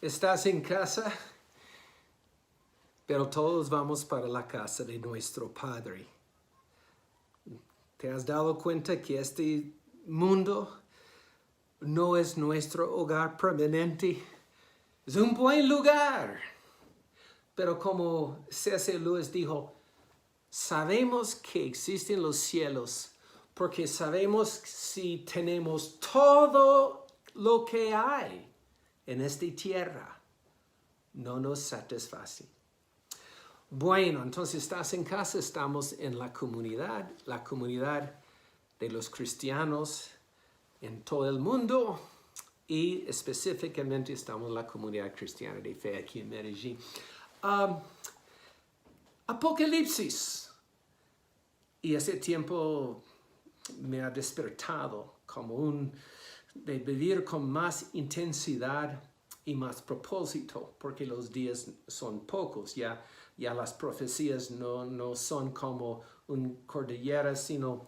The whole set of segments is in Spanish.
Estás en casa, pero todos vamos para la casa de nuestro Padre. ¿Te has dado cuenta que este mundo no es nuestro hogar permanente? Es un buen lugar. Pero como C.S. Lewis dijo, sabemos que existen los cielos porque sabemos si tenemos todo lo que hay en esta tierra. No nos satisface. Bueno, entonces estás en casa, estamos en la comunidad de los cristianos en todo el mundo y específicamente estamos en la comunidad cristiana de fe aquí en Medellín. Apocalipsis. Y ese tiempo me ha despertado como de vivir con más intensidad y más propósito, porque los días son pocos. Ya las profecías no son como una cordillera, sino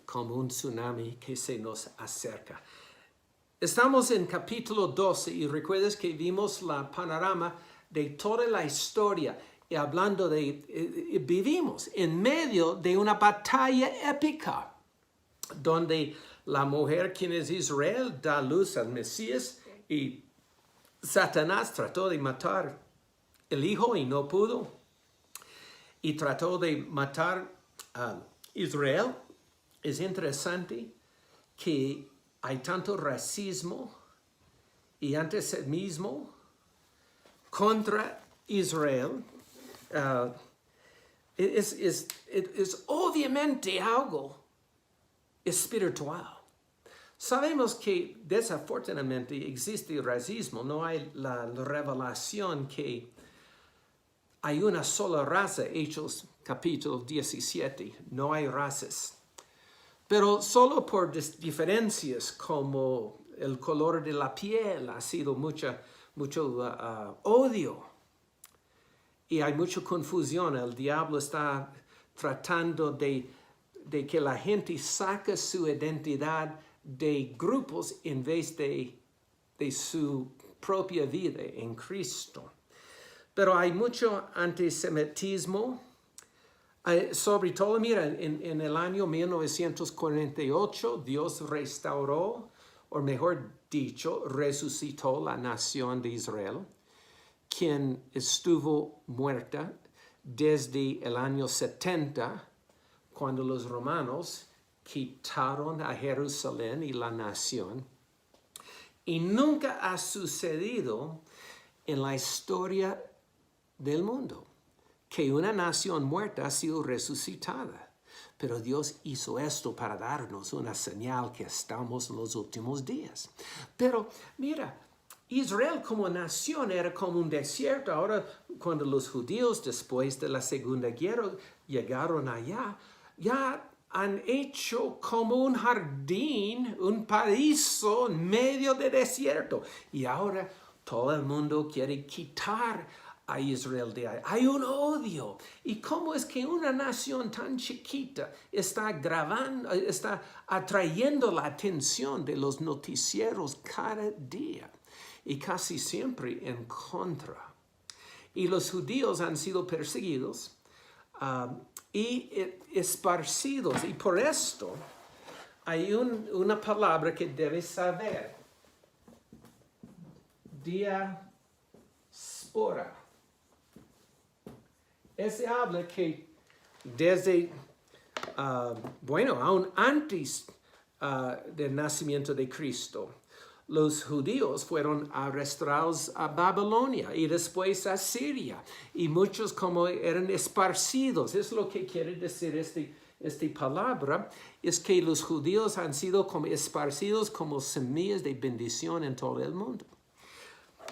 como un tsunami que se nos acerca. Estamos en capítulo 12 y recuerdas que vimos la panorama de toda la historia y hablando vivimos en medio de una batalla épica donde la mujer, quien es Israel, da luz al Mesías y Satanás trató de matar el hijo y no pudo y trató de matar a Israel. Es interesante que hay tanto racismo y antisemitismo contra Israel. Es obviamente algo espiritual. Sabemos que desafortunadamente existe racismo, no hay la revelación que hay una sola raza, Hechos capítulo 17, no hay razas. Pero solo por diferencias como el color de la piel ha sido mucho odio. Y hay mucha confusión. El diablo está tratando de que la gente saque su identidad de grupos en vez de su propia vida en Cristo. Pero hay mucho antisemitismo. Sobre todo, mira, en el año 1948, Dios restauró, o mejor dicho, resucitó la nación de Israel, quien estuvo muerta desde el año 70, cuando los romanos quitaron a Jerusalén y la nación. Y nunca ha sucedido en la historia del mundo que una nación muerta ha sido resucitada. Pero Dios hizo esto para darnos una señal que estamos en los últimos días. Pero mira, Israel como nación era como un desierto. Ahora, cuando los judíos después de la Segunda Guerra llegaron allá, ya han hecho como un jardín, un paraíso en medio del desierto. Y ahora todo el mundo quiere quitar a Israel de ahí. Hay un odio. ¿Y cómo es que una nación tan chiquita está atrayendo la atención de los noticieros cada día? Y casi siempre en contra. Y los judíos han sido perseguidos y esparcidos. Y por esto hay una palabra que debes saber. Diáspora. Ese habla que desde, aún antes del nacimiento de Cristo, los judíos fueron arrastrados a Babilonia y después a Siria. Y muchos como eran esparcidos. Es lo que quiere decir esta palabra. Es que los judíos han sido como esparcidos como semillas de bendición en todo el mundo.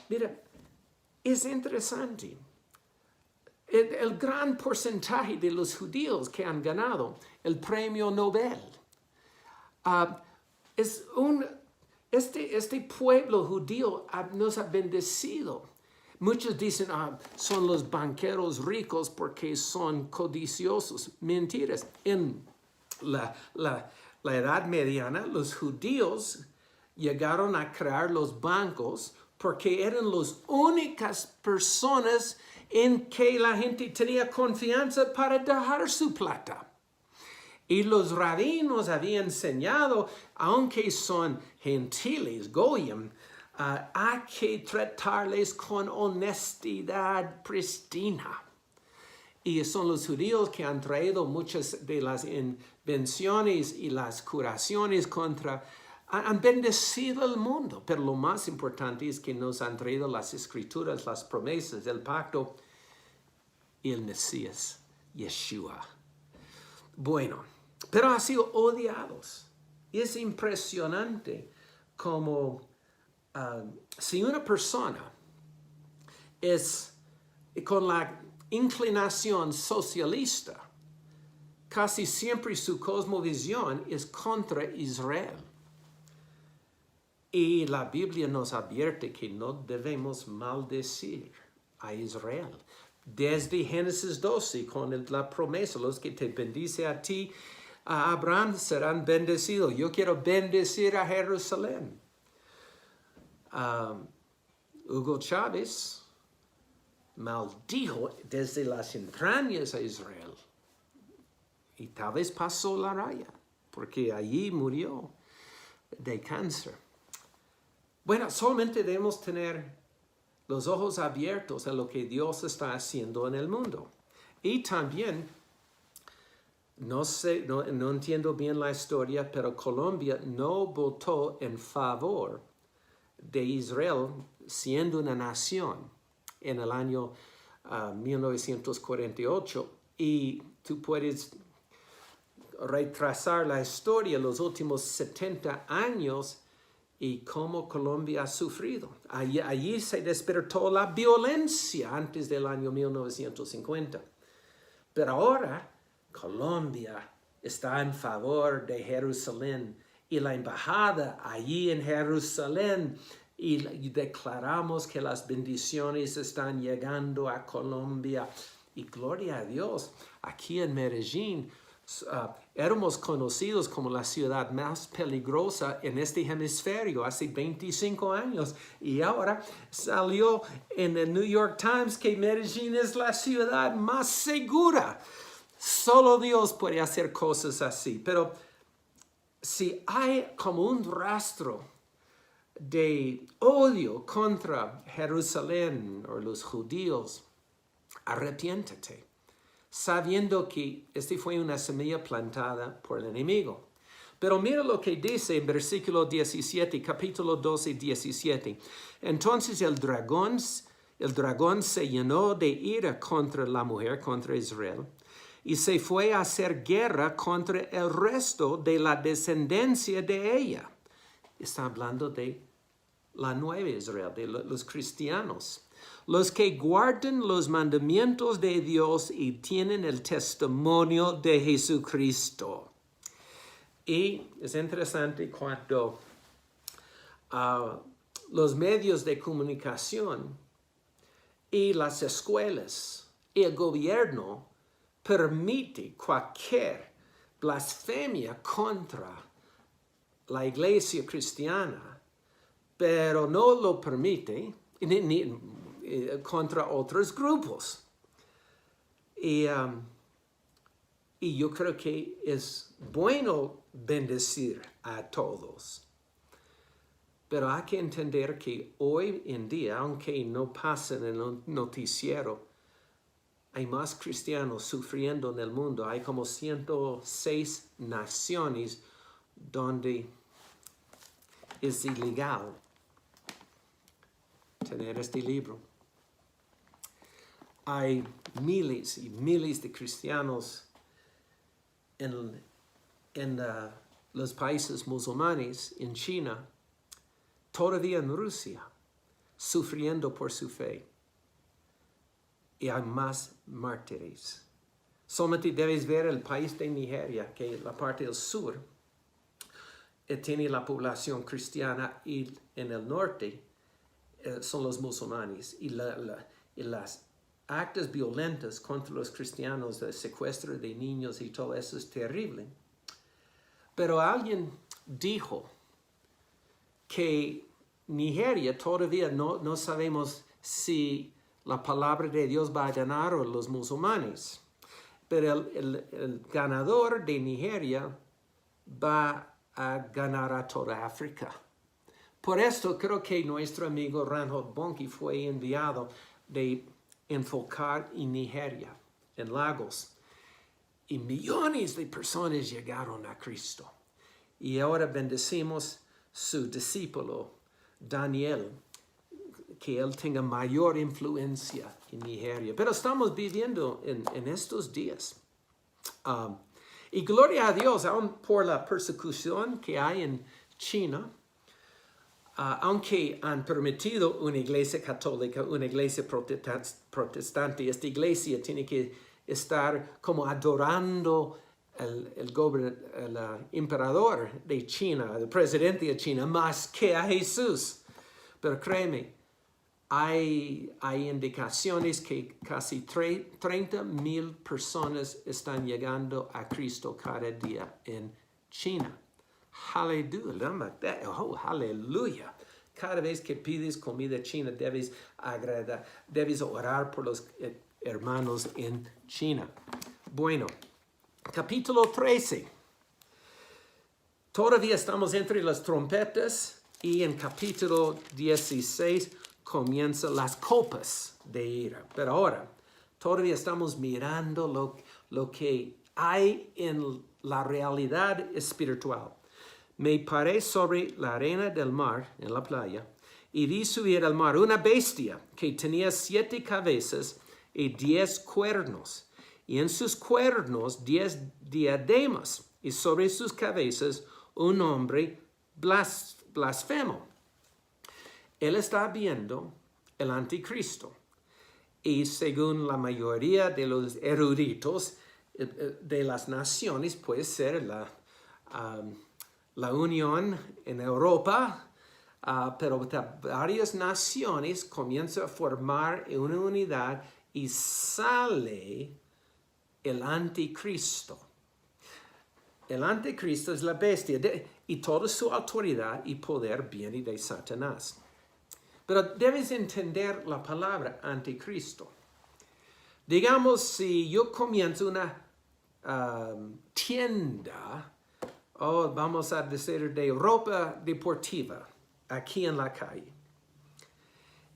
Mira, es interesante. El gran porcentaje de los judíos que han ganado el premio Nobel este pueblo judío nos ha bendecido. Muchos dicen, son los banqueros ricos porque son codiciosos. Mentiras. En la Edad Mediana, los judíos llegaron a crear los bancos porque eran las únicas personas en que la gente tenía confianza para dejar su plata. Y los rabinos habían enseñado, aunque son gentiles, goyim, hay que tratarles con honestidad pristina. Y son los judíos que han traído muchas de las invenciones y las curaciones han bendecido el mundo. Pero lo más importante es que nos han traído las escrituras, las promesas, el pacto y el Mesías, Yeshua. Bueno, pero han sido odiados. Y es impresionante como si una persona es con la inclinación socialista, casi siempre su cosmovisión es contra Israel. Y la Biblia nos advierte que no debemos maldecir a Israel. Desde Génesis 12, con la promesa, los que te bendice a ti, a Abraham, serán bendecidos. Yo quiero bendecir a Jerusalén. Hugo Chávez maldijo desde las entrañas a Israel. Y tal vez pasó la raya, porque allí murió de cáncer. Bueno, solamente debemos tener los ojos abiertos a lo que Dios está haciendo en el mundo. Y también, no entiendo bien la historia, pero Colombia no votó en favor de Israel siendo una nación en el año 1948. Y tú puedes retrasar la historia los últimos 70 años y cómo Colombia ha sufrido. Allí se despertó la violencia antes del año 1950. Pero ahora Colombia está en favor de Jerusalén y la embajada allí en Jerusalén y declaramos que las bendiciones están llegando a Colombia. Y gloria a Dios, aquí en Medellín éramos conocidos como la ciudad más peligrosa en este hemisferio hace 25 años. Y ahora salió en el New York Times que Medellín es la ciudad más segura. Solo Dios puede hacer cosas así. Pero si hay como un rastro de odio contra Jerusalén o los judíos, arrepiéntete, sabiendo que esta fue una semilla plantada por el enemigo. Pero mira lo que dice en versículo 17, capítulo 12, 17. Entonces el dragón se llenó de ira contra la mujer, contra Israel, y se fue a hacer guerra contra el resto de la descendencia de ella. Está hablando de la nueva Israel, de los cristianos. Los que guardan los mandamientos de Dios y tienen el testimonio de Jesucristo. Y es interesante cuando los medios de comunicación y las escuelas y el gobierno permite cualquier blasfemia contra la iglesia cristiana, pero no lo permite contra otros grupos. Y yo creo que es bueno bendecir a todos. Pero hay que entender que hoy en día, aunque no pasa en el noticiero, hay más cristianos sufriendo en el mundo. Hay como 106 naciones donde es ilegal tener este libro. Hay miles y miles de cristianos en los países musulmanes, en China, todavía en Rusia, sufriendo por su fe. Y hay más mártires. Solamente debes ver el país de Nigeria, que la parte del sur tiene la población cristiana y en el norte son los musulmanes. Y las actos violentos contra los cristianos, el secuestro de niños y todo eso es terrible. Pero alguien dijo que Nigeria todavía no sabemos si la palabra de Dios va a ganar a los musulmanes. Pero el ganador de Nigeria va a ganar a toda África. Por esto creo que nuestro amigo Reinhold Bonnke fue enviado de enfocar en Nigeria, en Lagos. Y millones de personas llegaron a Cristo. Y ahora bendecimos su discípulo, Daniel, que él tenga mayor influencia en Nigeria. Pero estamos viviendo en estos días. Y gloria a Dios, aún por la persecución que hay en China, aunque han permitido una iglesia católica, una iglesia protestante, esta iglesia tiene que estar como adorando el emperador de China, el presidente de China, más que a Jesús. Pero créeme, hay indicaciones que casi 30,000 personas están llegando a Cristo cada día en China. Aleluya. Cada vez que pides comida china debes orar por los hermanos en China. Bueno, capítulo 13. Todavía estamos entre las trompetas y en capítulo 16 comienzan las copas de ira. Pero ahora, todavía estamos mirando lo que hay en la realidad espiritual. Me paré sobre la arena del mar, en la playa, y vi subir al mar una bestia que tenía 7 cabezas y 10 cuernos, y en sus cuernos 10 diademas, y sobre sus cabezas un nombre blasfemo. Él está viendo el anticristo, y según la mayoría de los eruditos de las naciones, puede ser la unión en Europa, pero varias naciones comienzan a formar una unidad y sale el anticristo. El anticristo es la bestia y toda su autoridad y poder viene de Satanás. Pero debes entender la palabra anticristo. Digamos, si yo comienzo una tienda, vamos a decir de ropa deportiva, aquí en la calle.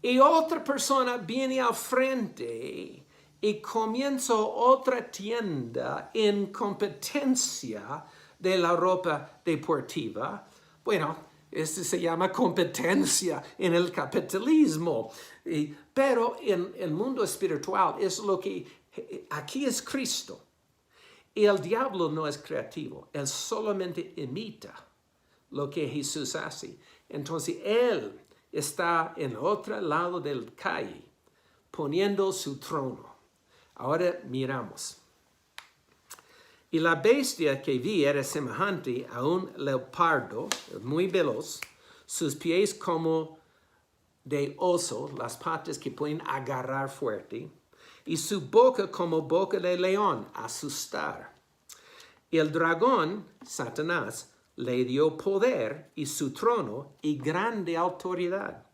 Y otra persona viene al frente y comienza otra tienda en competencia de la ropa deportiva. Bueno, esto se llama competencia en el capitalismo. Pero en el mundo espiritual es lo que aquí es Cristo. Y el diablo no es creativo, él solamente imita lo que Jesús hace. Entonces él está en el otro lado del calle, poniendo su trono. Ahora miramos. Y la bestia que vi era semejante a un leopardo, muy veloz, sus pies como de oso, las patas que pueden agarrar fuerte, y su boca como boca de león, asustar. Y el dragón, Satanás, le dio poder y su trono y grande autoridad.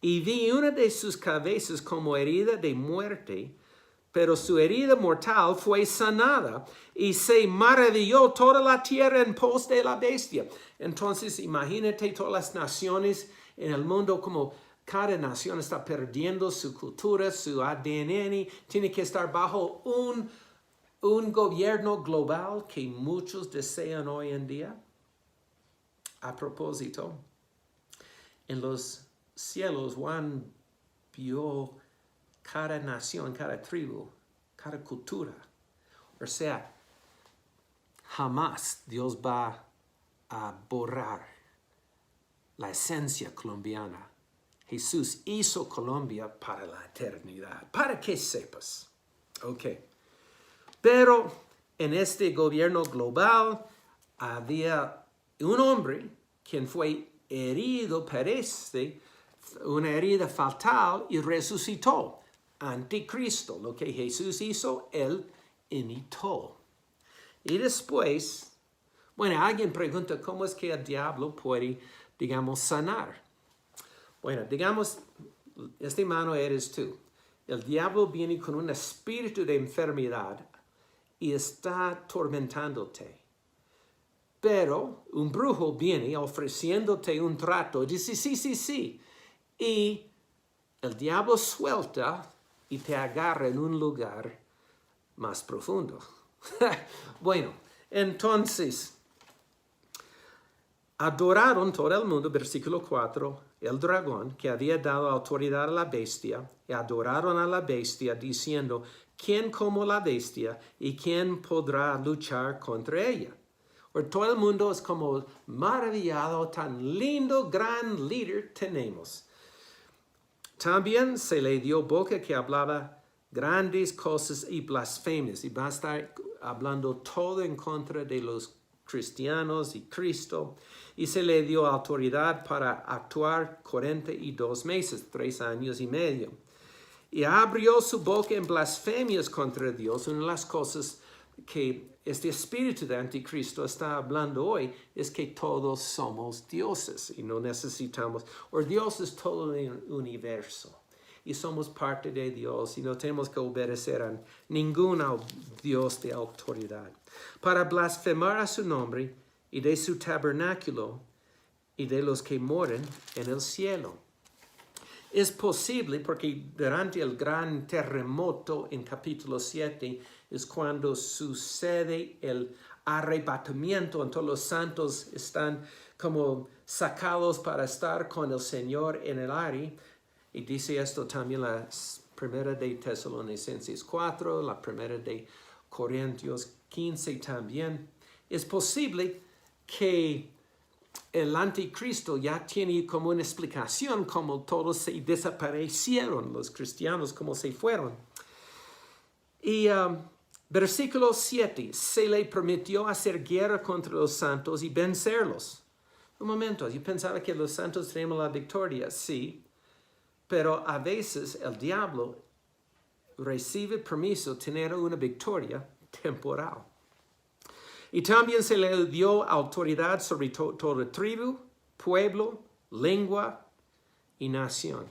Y vi una de sus cabezas como herida de muerte, pero su herida mortal fue sanada y se maravilló toda la tierra en pos de la bestia. Entonces imagínate todas las naciones en el mundo como cada nación está perdiendo su cultura, su ADN, tiene que estar bajo un gobierno global que muchos desean hoy en día. A propósito, en los cielos Juan vio cada nación, cada tribu, cada cultura. O sea, jamás Dios va a borrar la esencia colombiana. Jesús hizo Colombia para la eternidad, para que sepas. Ok. Pero en este gobierno global había un hombre quien fue herido, parece, una herida fatal y resucitó. Anticristo, lo que Jesús hizo, él imitó. Y después, bueno, alguien pregunta cómo es que el diablo puede, digamos, sanar. Bueno, digamos, este mano eres tú. El diablo viene con un espíritu de enfermedad y está atormentándote. Pero un brujo viene ofreciéndote un trato y dice, sí, sí, sí. Y el diablo suelta y te agarra en un lugar más profundo. Bueno, entonces, adoraron todo el mundo, versículo 4, el dragón que había dado autoridad a la bestia, y adoraron a la bestia diciendo, ¿quién como la bestia y quién podrá luchar contra ella? O todo el mundo es como maravillado, tan lindo, gran líder tenemos. También se le dio boca que hablaba grandes cosas y blasfemias, y va a estar hablando todo en contra de los cristianos y Cristo, y se le dio autoridad para actuar 42 meses, 3 años y medio. Y abrió su boca en blasfemias contra Dios. Una de las cosas que este espíritu de anticristo está hablando hoy es que todos somos dioses y no necesitamos, o Dios es todo el universo y somos parte de Dios y no tenemos que obedecer a ningún Dios de autoridad, para blasfemar a su nombre y de su tabernáculo y de los que moran en el cielo. Es posible, porque durante el gran terremoto en capítulo 7 es cuando sucede el arrebatamiento, en todos los santos están como sacados para estar con el Señor en el aire. Y dice esto también la primera de Tesalonicenses 4, la primera de Corintios 15 también. Es posible que el anticristo ya tiene como una explicación como todos se desaparecieron, los cristianos como se fueron. Y versículo 7, se le permitió hacer guerra contra los santos y vencerlos. Un momento, yo pensaba que los santos tenemos la victoria, sí, pero a veces el diablo recibe permiso de tener una victoria temporal. Y también se le dio autoridad sobre toda tribu, pueblo, lengua y nación.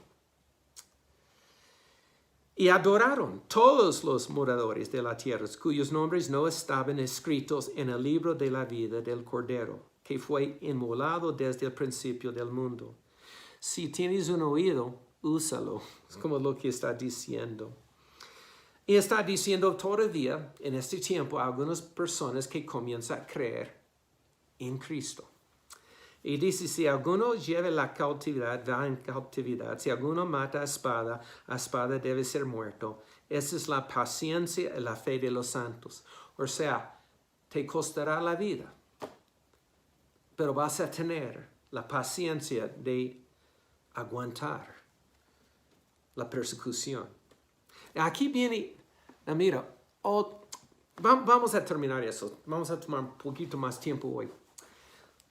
Y adoraron todos los moradores de la tierra, cuyos nombres no estaban escritos en el libro de la vida del Cordero, que fue inmolado desde el principio del mundo. Si tienes un oído, úsalo. Es como lo que está diciendo. Y está diciendo todavía en este tiempo a algunas personas que comienzan a creer en Cristo. Y dice, si alguno lleva la cautividad, va en cautividad. Si alguno mata a espada debe ser muerto. Esa es la paciencia y la fe de los santos. O sea, te costará la vida, pero vas a tener la paciencia de aguantar la persecución. Aquí viene, mira, vamos a terminar eso. Vamos a tomar un poquito más tiempo hoy.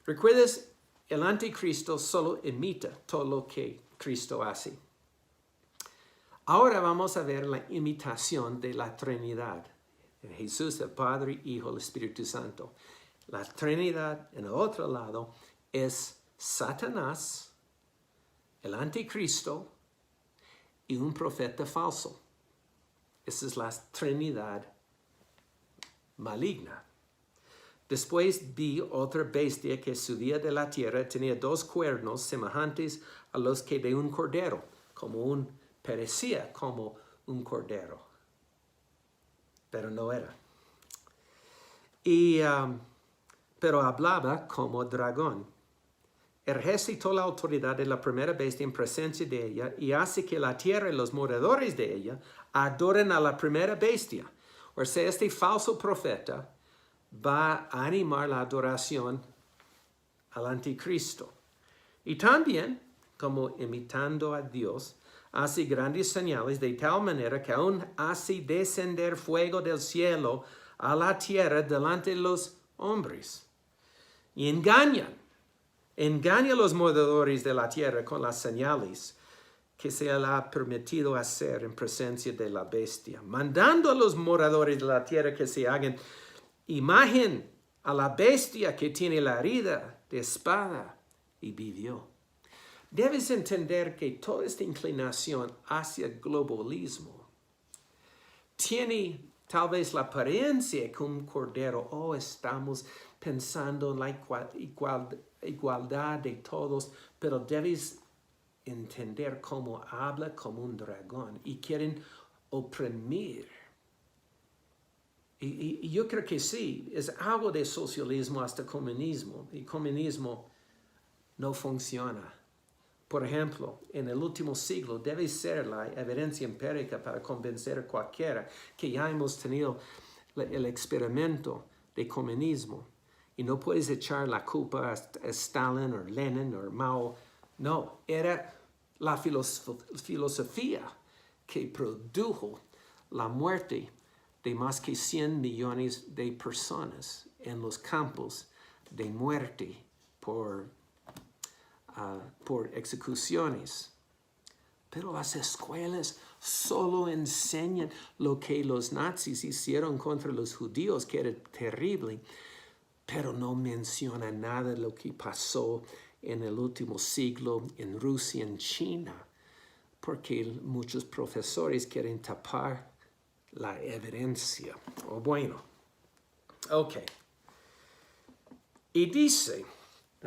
¿Recuerdas? El anticristo solo imita todo lo que Cristo hace. Ahora vamos a ver la imitación de la Trinidad. Jesús, el Padre, Hijo, el Espíritu Santo. La Trinidad, en el otro lado, es Satanás, el anticristo y un profeta falso. Esa es la Trinidad maligna. Después vi otra bestia que subía de la tierra, tenía 2 cuernos semejantes a los que de un cordero, parecía como un cordero, pero no era. Pero hablaba como dragón. Ejercitó la autoridad de la primera bestia en presencia de ella y hace que la tierra y los moradores de ella adoren a la primera bestia. O sea, este falso profeta va a animar la adoración al anticristo. Y también, como imitando a Dios, hace grandes señales de tal manera que aún hace descender fuego del cielo a la tierra delante de los hombres. Y engaña a los moradores de la tierra con las señales que se le ha permitido hacer en presencia de la bestia, mandando a los moradores de la tierra que se hagan imagen a la bestia que tiene la herida de espada y vivió. Debes entender que toda esta inclinación hacia el globalismo tiene tal vez la apariencia que un cordero, estamos pensando en la igualdad de todos, pero debes entender cómo habla como un dragón y quieren oprimir. Y yo creo que sí, es algo de socialismo hasta comunismo, y comunismo no funciona. Por ejemplo, en el último siglo debe ser la evidencia empírica para convencer a cualquiera que ya hemos tenido el experimento de comunismo y no puedes echar la culpa a Stalin o Lenin o Mao. No, era la filosofía que produjo la muerte de más que 100 millones de personas en los campos de muerte por ejecuciones. Pero las escuelas solo enseñan lo que los nazis hicieron contra los judíos, que era terrible, pero no menciona nada de lo que pasó en el último siglo en Rusia, en China, porque muchos profesores quieren tapar la evidencia. Bueno, ok. Y dice,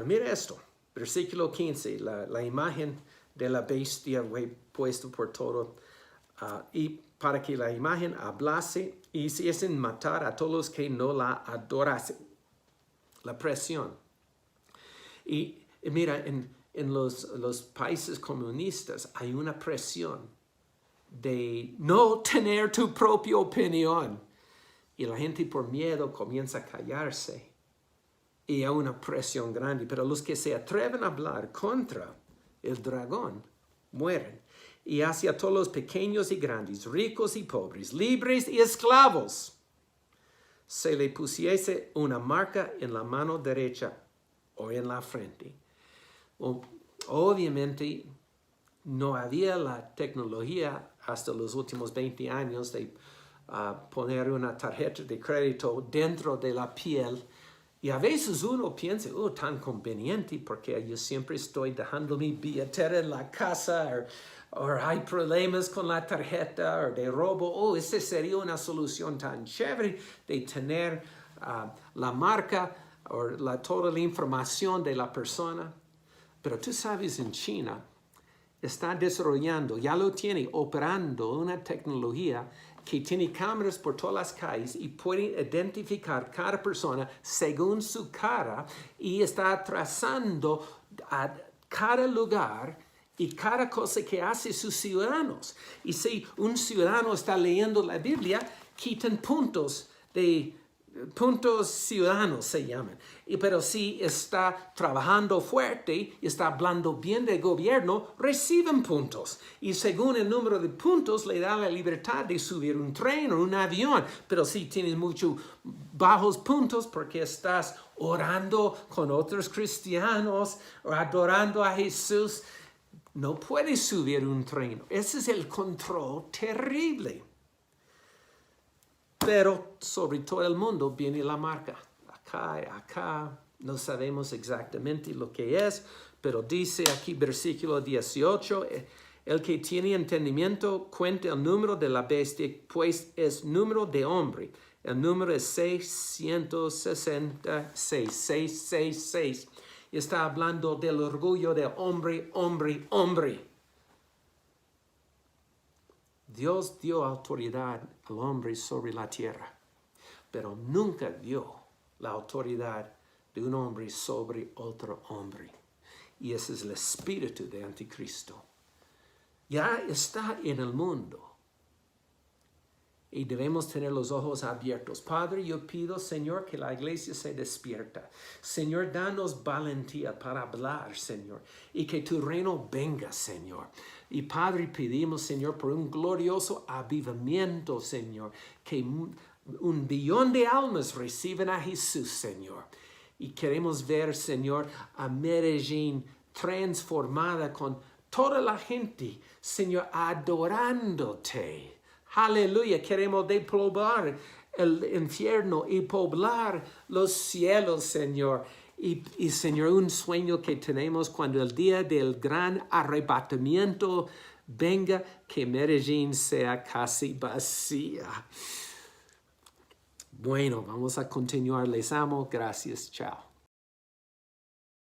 mira esto, versículo 15, la imagen de la bestia fue puesta por todo, y para que la imagen hablase y hiciesen matar a todos los que no la adorasen. La presión. Y mira, en los países comunistas hay una presión de no tener tu propia opinión. Y la gente por miedo comienza a callarse. Y hay una presión grande. Pero los que se atreven a hablar contra el dragón mueren. Y hacia todos los pequeños y grandes, ricos y pobres, libres y esclavos, se le pusiese una marca en la mano derecha o en la frente. Obviamente no había la tecnología hasta los últimos 20 años de poner una tarjeta de crédito dentro de la piel. Y a veces uno piensa, tan conveniente, porque yo siempre estoy dejando mi billetera en la casa, o hay problemas con la tarjeta, o de robo. Esa sería una solución tan chévere de tener la marca, o toda la información de la persona. Pero tú sabes, en China está desarrollando, ya lo tiene, operando una tecnología que tiene cámaras por todas las calles y puede identificar cada persona según su cara y está trazando a cada lugar y cada cosa que hace sus ciudadanos. Y si un ciudadano está leyendo la Biblia, quitan puntos ciudadanos se llaman. Pero si está trabajando fuerte y está hablando bien del gobierno, reciben puntos. Y según el número de puntos, le da la libertad de subir un tren o un avión. Pero si tienes muchos bajos puntos porque estás orando con otros cristianos o adorando a Jesús, no puedes subir un tren. Ese es el control terrible. Pero sobre todo el mundo viene la marca. Acá, no sabemos exactamente lo que es, pero dice aquí versículo 18, el que tiene entendimiento cuenta el número de la bestia, pues es número de hombre. El número es 666, 666. Y está hablando del orgullo de hombre, hombre, hombre. Dios dio autoridad al hombre sobre la tierra, pero nunca dio la autoridad de un hombre sobre otro hombre. Y ese es el espíritu de anticristo. Ya está en el mundo. Y debemos tener los ojos abiertos. Padre, yo pido, Señor, que la iglesia se despierta. Señor, danos valentía para hablar, Señor. Y que tu reino venga, Señor. Y Padre, pedimos, Señor, por un glorioso avivamiento, Señor. Que 1 billón de almas reciban a Jesús, Señor. Y queremos ver, Señor, a Medellín transformada con toda la gente, Señor, adorándote. Aleluya, queremos despoblar el infierno y poblar los cielos, Señor. Y Señor, un sueño que tenemos cuando el día del gran arrebatamiento venga, que Medellín sea casi vacía. Bueno, vamos a continuar. Les amo. Gracias. Chao.